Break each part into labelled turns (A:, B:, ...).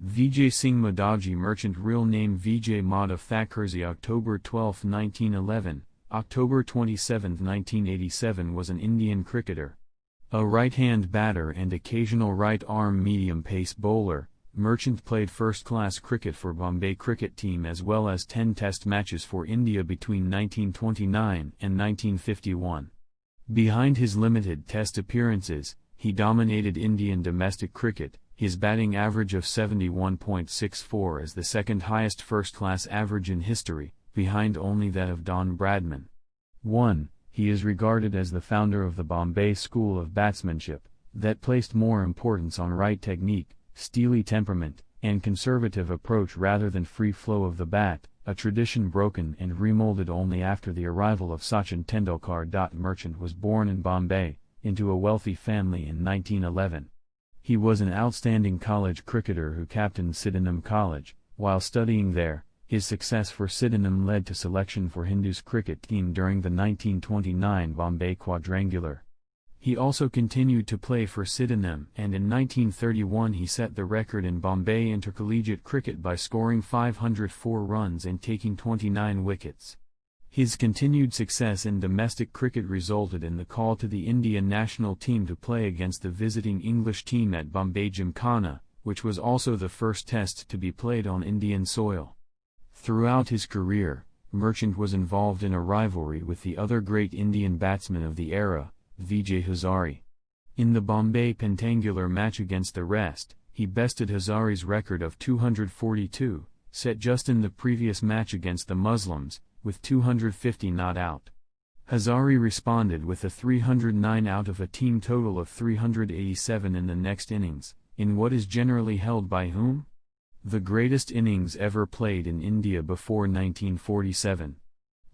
A: Vijay Singh Madhavji Merchant, real name Vijay Madhav Thakkersi, October 12, 1911, October 27, 1987, was an Indian cricketer. A right-hand batter and occasional right-arm medium-pace bowler, Merchant played first-class cricket for Bombay cricket team as well as 10 test matches for India between 1929 and 1951. Behind his limited test appearances, he dominated Indian domestic cricket. His batting average of 71.64 is the second highest first-class average in history, behind only that of Don Bradman. 1. He is regarded as the founder of the Bombay school of batsmanship, that placed more importance on right technique, steely temperament, and conservative approach rather than free flow of the bat, a tradition broken and remolded only after the arrival of Sachin Tendulkar. Merchant was born in Bombay, into a wealthy family in 1911. He was an outstanding college cricketer who captained Sydenham College. While studying there, his success for Sydenham led to selection for Hindu's cricket team during the 1929 Bombay Quadrangular. He also continued to play for Sydenham, and in 1931 he set the record in Bombay intercollegiate cricket by scoring 504 runs and taking 29 wickets. His continued success in domestic cricket resulted in the call to the Indian national team to play against the visiting English team at Bombay Gymkhana, which was also the first test to be played on Indian soil. Throughout his career, Merchant was involved in a rivalry with the other great Indian batsman of the era, Vijay Hazare. In the Bombay Pentangular match against the rest, he bested Hazare's record of 242, set just in the previous match against the Muslims, with 250 not out. Hazare responded with a 309 out of a team total of 387 in the next innings, in what is generally held by whom? The greatest innings ever played in India before 1947.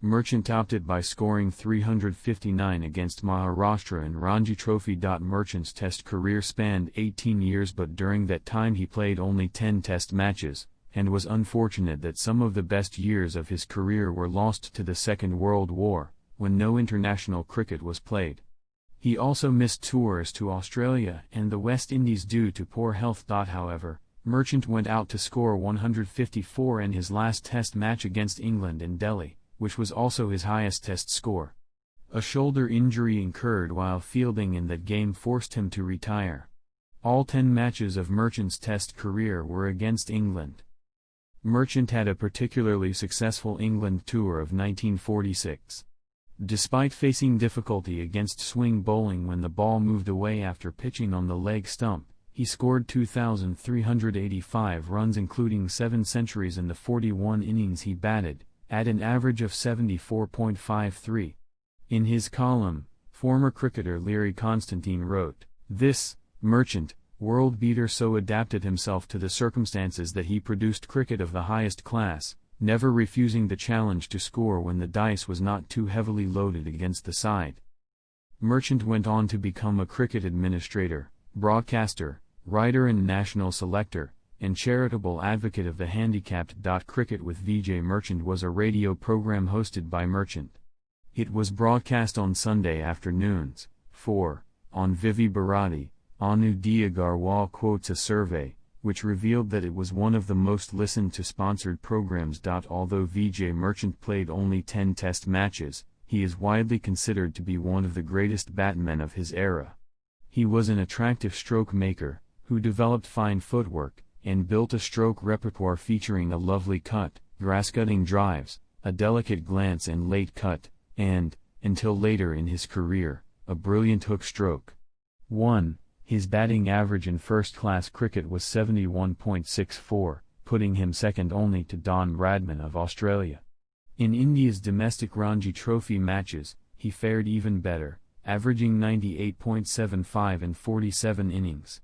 A: Merchant opted by scoring 359 against Maharashtra in Ranji Trophy. Merchant's test career spanned 18 years, but during that time he played only 10 test matches, and was unfortunate that some of the best years of his career were lost to the Second World War, when no international cricket was played. He also missed tours to Australia and the West Indies due to poor health. However, Merchant went out to score 154 in his last test match against England in Delhi, which was also his highest test score. A shoulder injury incurred while fielding in that game forced him to retire. All 10 matches of Merchant's test career were against England. Merchant had a particularly successful England tour of 1946. Despite facing difficulty against swing bowling when the ball moved away after pitching on the leg stump, he scored 2,385 runs including 7 centuries in the 41 innings he batted, at an average of 74.53. In his column, former cricketer Leary Constantine wrote, "This, Merchant, world beater so adapted himself to the circumstances that he produced cricket of the highest class, never refusing the challenge to score when the dice was not too heavily loaded against the side." Merchant went on to become a cricket administrator, broadcaster, writer and national selector, and charitable advocate of the handicapped. Cricket with Vijay Merchant was a radio program hosted by Merchant. It was broadcast on Sunday afternoons. 4. On Vivi Bharati, Anu Diagarwal quotes a survey, which revealed that it was one of the most listened to sponsored programs. Although Vijay Merchant played only 10 test matches, he is widely considered to be one of the greatest batmen of his era. He was an attractive stroke maker, who developed fine footwork, and built a stroke repertoire featuring a lovely cut, grass-cutting drives, a delicate glance and late cut, and, until later in his career, a brilliant hook stroke. 1. His batting average in first-class cricket was 71.64, putting him second only to Don Bradman of Australia. In India's domestic Ranji Trophy matches, he fared even better, averaging 98.75 in 47 innings.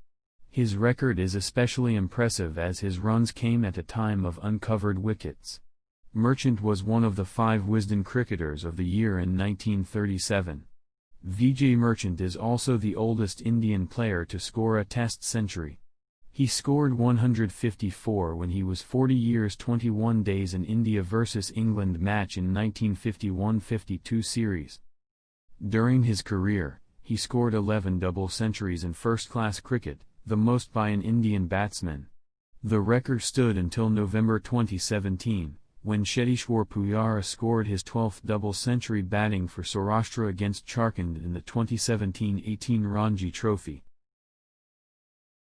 A: His record is especially impressive as his runs came at a time of uncovered wickets. Merchant was one of the 5 Wisden cricketers of the year in 1937. Vijay Merchant is also the oldest Indian player to score a test century. He scored 154 when he was 40 years 21 days in India vs England match in 1951-52 series. During his career, he scored 11 double centuries in first-class cricket, the most by an Indian batsman. The record stood until November 2017, when Cheteshwar Pujara scored his 12th double century batting for Saurashtra against Jharkhand in the 2017-18 Ranji Trophy.